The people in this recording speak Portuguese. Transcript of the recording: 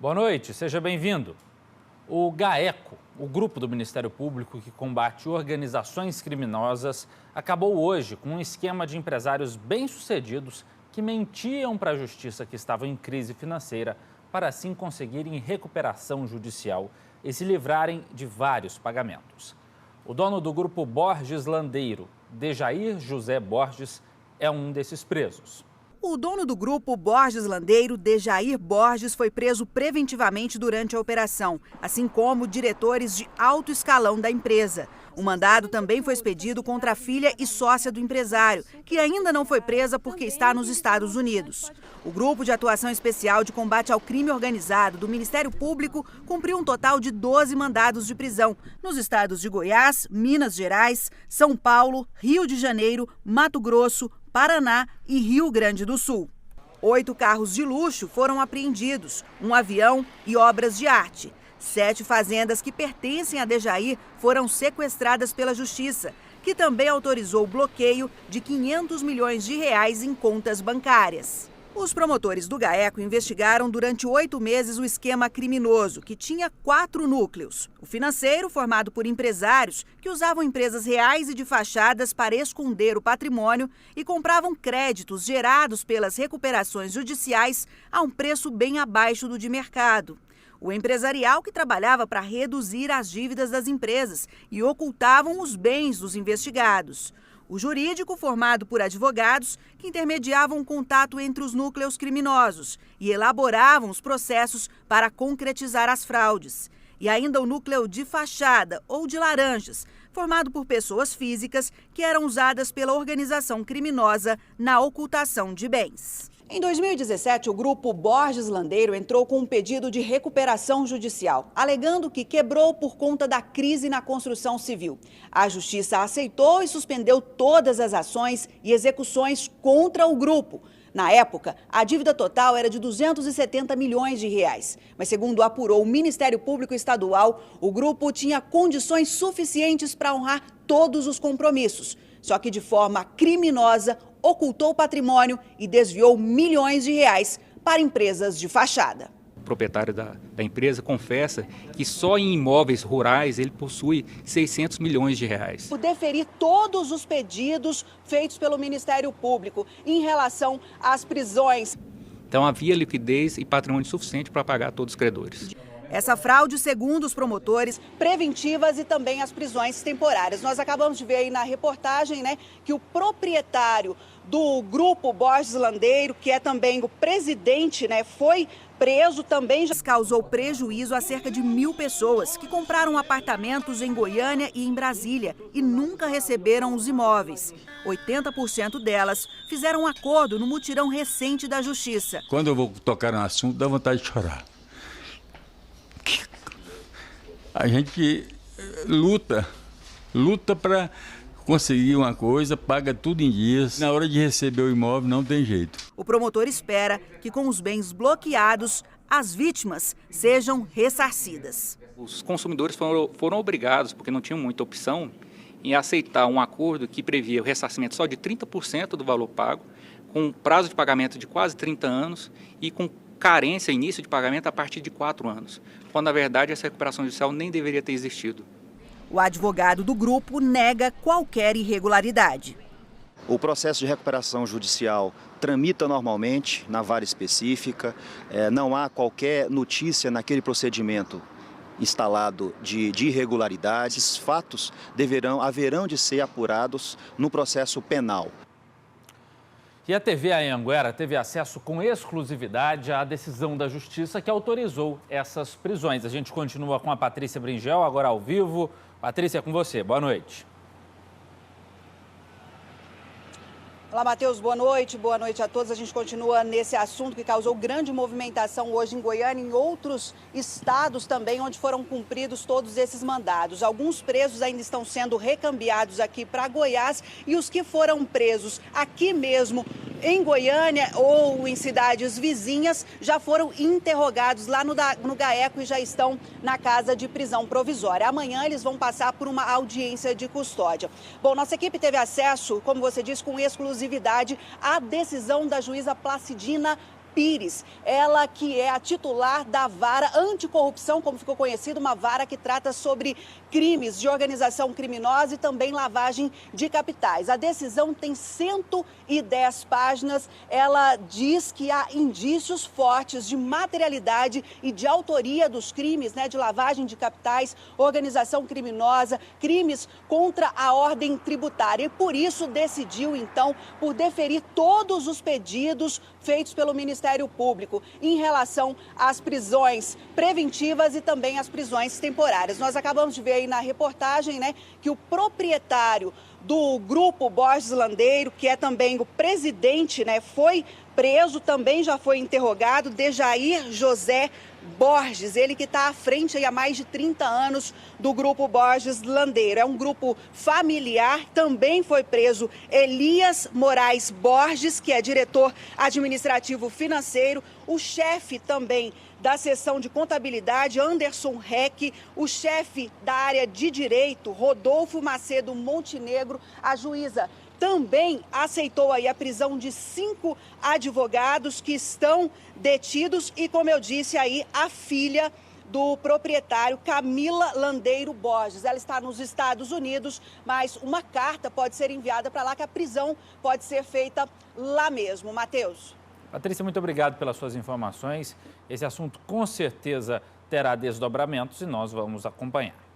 Boa noite, seja bem-vindo. O GAECO, o grupo do Ministério Público que combate organizações criminosas, acabou hoje com um esquema de empresários bem-sucedidos que mentiam para a justiça que estavam em crise financeira para assim conseguirem recuperação judicial e se livrarem de vários pagamentos. O dono do grupo Borges Landeiro, Dejair José Borges, é um desses presos. O dono do grupo Borges Landeiro, Dejair Borges, foi preso preventivamente durante a operação, assim como diretores de alto escalão da empresa. O mandado também foi expedido contra a filha e sócia do empresário, que ainda não foi presa porque está nos Estados Unidos. O Grupo de Atuação Especial de Combate ao Crime Organizado do Ministério Público cumpriu um total de 12 mandados de prisão nos estados de Goiás, Minas Gerais, São Paulo, Rio de Janeiro, Mato Grosso, Paraná e Rio Grande do Sul. 8 carros de luxo foram apreendidos, um avião e obras de arte. 7 fazendas que pertencem a Dejair foram sequestradas pela Justiça, que também autorizou o bloqueio de 500 milhões de reais em contas bancárias. Os promotores do GAECO investigaram durante 8 meses o esquema criminoso, que tinha 4 núcleos. O financeiro, formado por empresários que usavam empresas reais e de fachadas para esconder o patrimônio e compravam créditos gerados pelas recuperações judiciais a um preço bem abaixo do de mercado. O empresarial, que trabalhava para reduzir as dívidas das empresas e ocultavam os bens dos investigados. O jurídico, formado por advogados que intermediavam o contato entre os núcleos criminosos e elaboravam os processos para concretizar as fraudes. E ainda o núcleo de fachada ou de laranjas, formado por pessoas físicas que eram usadas pela organização criminosa na ocultação de bens. Em 2017, o grupo Borges Landeiro entrou com um pedido de recuperação judicial, alegando que quebrou por conta da crise na construção civil. A Justiça aceitou e suspendeu todas as ações e execuções contra o grupo. Na época, a dívida total era de 270 milhões de reais. Mas, segundo apurou o Ministério Público Estadual, o grupo tinha condições suficientes para honrar todos os compromissos. Só que, de forma criminosa, ocultou o patrimônio e desviou milhões de reais para empresas de fachada. O proprietário da empresa confessa que só em imóveis rurais ele possui 600 milhões de reais. Por deferir todos os pedidos feitos pelo Ministério Público em relação às prisões. Então havia liquidez e patrimônio suficiente para pagar todos os credores. Essa fraude, segundo os promotores, preventivas e também as prisões temporárias. Nós acabamos de ver aí na reportagem, que o proprietário do grupo Borges Landeiro, que é também o presidente, foi preso também. Já causou prejuízo a cerca de 1.000 pessoas que compraram apartamentos em Goiânia e em Brasília e nunca receberam os imóveis. 80% delas fizeram um acordo no mutirão recente da Justiça. Quando eu vou tocar no assunto, dá vontade de chorar. A gente luta para conseguir uma coisa, paga tudo em dias. Na hora de receber o imóvel não tem jeito. O promotor espera que com os bens bloqueados, as vítimas sejam ressarcidas. Os consumidores foram obrigados, porque não tinham muita opção, em aceitar um acordo que previa o ressarcimento só de 30% do valor pago, com prazo de pagamento de quase 30 anos e com carência, início de pagamento a partir de 4 anos, quando na verdade essa recuperação judicial nem deveria ter existido. O advogado do grupo nega qualquer irregularidade. O processo de recuperação judicial tramita normalmente na vara específica, não há qualquer notícia naquele procedimento instalado de irregularidades. Esses fatos haverão de ser apurados no processo penal. E a TV Anhanguera teve acesso com exclusividade à decisão da Justiça que autorizou essas prisões. A gente continua com a Patrícia Bringel, agora ao vivo. Patrícia, é com você. Boa noite. Olá, Matheus. Boa noite a todos. A gente continua nesse assunto que causou grande movimentação hoje em Goiânia e em outros estados também, onde foram cumpridos todos esses mandados. Alguns presos ainda estão sendo recambiados aqui para Goiás e os que foram presos aqui mesmo em Goiânia ou em cidades vizinhas já foram interrogados lá no GAECO e já estão na casa de prisão provisória. Amanhã eles vão passar por uma audiência de custódia. Bom, nossa equipe teve acesso, como você disse, com exclusividade à decisão da juíza Placidina Pires, ela que é a titular da vara anticorrupção, como ficou conhecido, uma vara que trata sobre crimes de organização criminosa e também lavagem de capitais. A decisão tem 110 páginas. Ela diz que há indícios fortes de materialidade e de autoria dos crimes, de lavagem de capitais, organização criminosa, crimes contra a ordem tributária. E por isso decidiu, então, por deferir todos os pedidos feitos pelo Ministério Público em relação às prisões preventivas e também às prisões temporárias. Nós acabamos de ver aí na reportagem, que o proprietário do grupo Borges Landeiro, que é também o presidente, foi preso, também já foi interrogado, Dejair José Borges, ele que está à frente aí há mais de 30 anos do grupo Borges Landeiro. É um grupo familiar. Também foi preso Elias Moraes Borges, que é diretor administrativo financeiro, o chefe também da seção de contabilidade, Anderson Reck, o chefe da área de direito, Rodolfo Macedo Montenegro, a juíza também aceitou aí a prisão de 5 advogados que estão detidos e, como eu disse aí, a filha do proprietário, Camila Landeiro Borges. Ela está nos Estados Unidos, mas uma carta pode ser enviada para lá, que a prisão pode ser feita lá mesmo. Matheus. Patrícia, muito obrigado pelas suas informações. Esse assunto com certeza terá desdobramentos e nós vamos acompanhar.